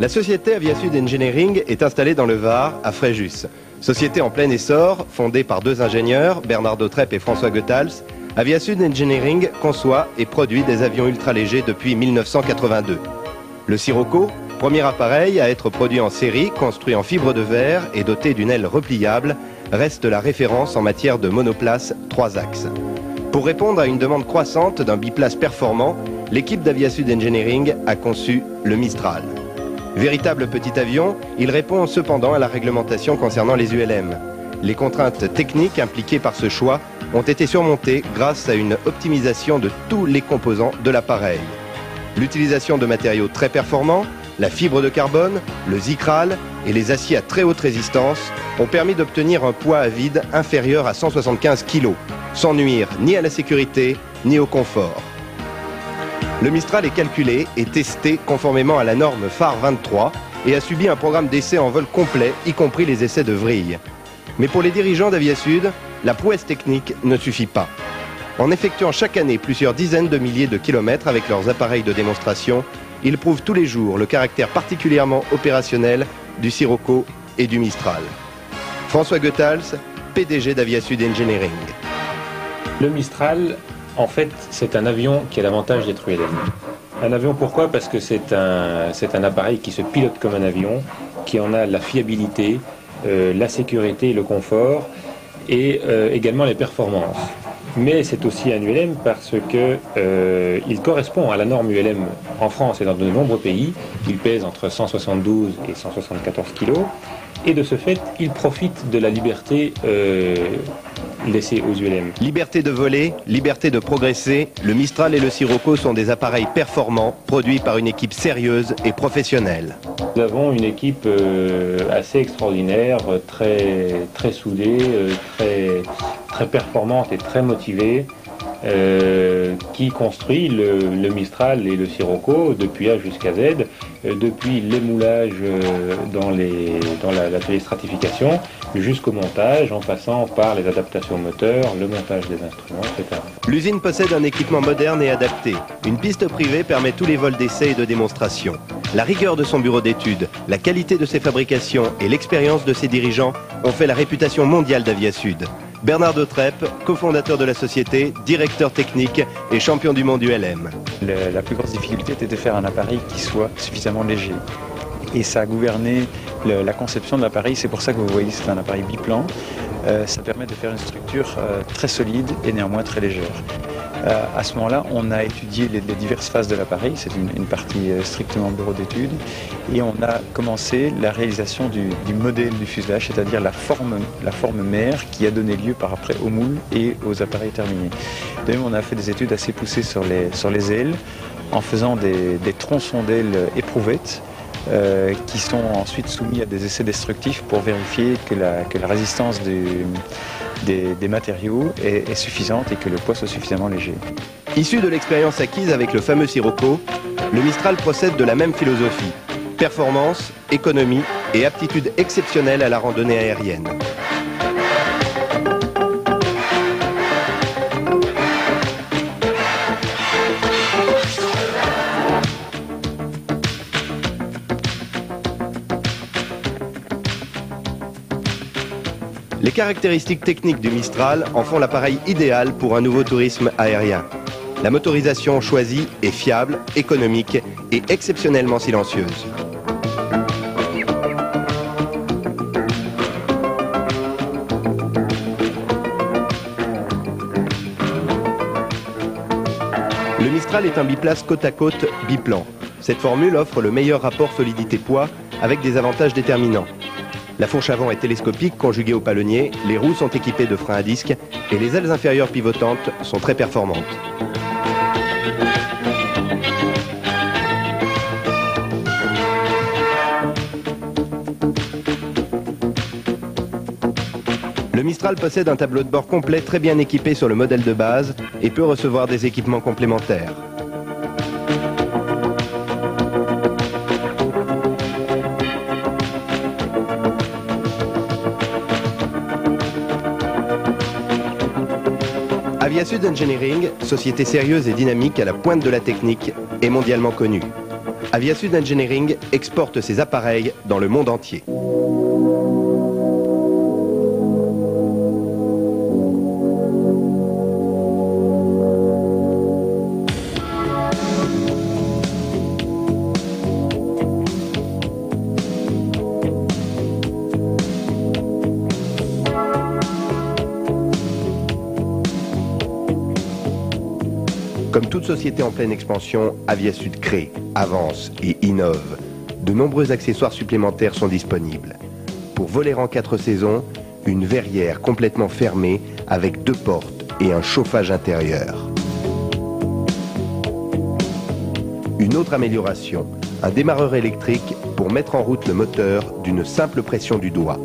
La société Aviasud Engineering est installée dans le Var, à Fréjus. Société en plein essor, fondée par deux ingénieurs, Bernard Dautrep et François Goethals, Aviasud Engineering conçoit et produit des avions ultra-légers depuis 1982. Le Sirocco, premier appareil à être produit en série, construit en fibre de verre et doté d'une aile repliable, reste la référence en matière de monoplace 3 axes. Pour répondre à une demande croissante d'un biplace performant, l'équipe d'Aviasud Engineering a conçu le Mistral. Véritable petit avion, il répond cependant à la réglementation concernant les ULM. Les contraintes techniques impliquées par ce choix ont été surmontées grâce à une optimisation de tous les composants de l'appareil. L'utilisation de matériaux très performants, la fibre de carbone, le Zicral et les aciers à très haute résistance ont permis d'obtenir un poids à vide inférieur à 175 kg, sans nuire ni à la sécurité ni au confort. Le Mistral est calculé et testé conformément à la norme phare 23 et a subi un programme d'essai en vol complet, y compris les essais de vrille. Mais pour les dirigeants d'Aviasud, la prouesse technique ne suffit pas. En effectuant chaque année plusieurs dizaines de milliers de kilomètres avec leurs appareils de démonstration, ils prouvent tous les jours le caractère particulièrement opérationnel du Sirocco et du Mistral. François Goethals, PDG d'Aviasud Engineering. Le Mistral, en fait, c'est un avion qui a l'avantage d'être ULM. Un avion, pourquoi? Parce que c'est un appareil qui se pilote comme un avion, qui en a la fiabilité, la sécurité, le confort et également les performances. Mais c'est aussi un ULM parce que il correspond à la norme ULM en France et dans de nombreux pays. Il pèse entre 172 et 174 kg. Et de ce fait, il profite de la liberté laissée aux ULM. Liberté de voler, liberté de progresser, le Mistral et le Sirocco sont des appareils performants produits par une équipe sérieuse et professionnelle. Nous avons une équipe assez extraordinaire, très soudée, très performante et très motivée, qui construit le Mistral et le Sirocco depuis A jusqu'à Z, depuis l'émoulage dans l'atelier stratification jusqu'au montage, en passant par les adaptations moteurs, le montage des instruments, etc. L'usine possède un équipement moderne et adapté. Une piste privée permet tous les vols d'essai et de démonstration. La rigueur de son bureau d'études, la qualité de ses fabrications et l'expérience de ses dirigeants ont fait la réputation mondiale d'Aviasud. Bernard Dautrep, cofondateur de la société, directeur technique et champion du monde ULM. La plus grosse difficulté était de faire un appareil qui soit suffisamment léger. Et ça a gouverné la conception de l'appareil. C'est pour ça que vous voyez c'est un appareil biplan. Ça permet de faire une structure très solide et néanmoins très légère. À ce moment-là, on a étudié les diverses phases de l'appareil. C'est une partie strictement bureau d'études. Et on a commencé la réalisation du modèle du fuselage, c'est-à-dire la forme mère qui a donné lieu par après au moule et aux appareils terminés. De même, on a fait des études assez poussées sur les ailes, en faisant des tronçons d'ailes éprouvettes, qui sont ensuite soumis à des essais destructifs pour vérifier que la résistance des matériaux est suffisante et que le poids soit suffisamment léger. Issu de l'expérience acquise avec le fameux Sirocco, le Mistral procède de la même philosophie. Performance, économie et aptitude exceptionnelle à la randonnée aérienne. Les caractéristiques techniques du Mistral en font l'appareil idéal pour un nouveau tourisme aérien. La motorisation choisie est fiable, économique et exceptionnellement silencieuse. Le Mistral est un biplace côte à côte biplan. Cette formule offre le meilleur rapport solidité-poids avec des avantages déterminants. La fourche avant est télescopique conjuguée au palonnier, les roues sont équipées de freins à disque et les ailes inférieures pivotantes sont très performantes. Le Mistral possède un tableau de bord complet très bien équipé sur le modèle de base et peut recevoir des équipements complémentaires. Aviasud Engineering, société sérieuse et dynamique à la pointe de la technique, est mondialement connue. Aviasud Engineering exporte ses appareils dans le monde entier. Comme toute société en pleine expansion, Aviasud crée, avance et innove. De nombreux accessoires supplémentaires sont disponibles. Pour voler en 4 saisons, une verrière complètement fermée avec 2 portes et un chauffage intérieur. Une autre amélioration, un démarreur électrique pour mettre en route le moteur d'une simple pression du doigt.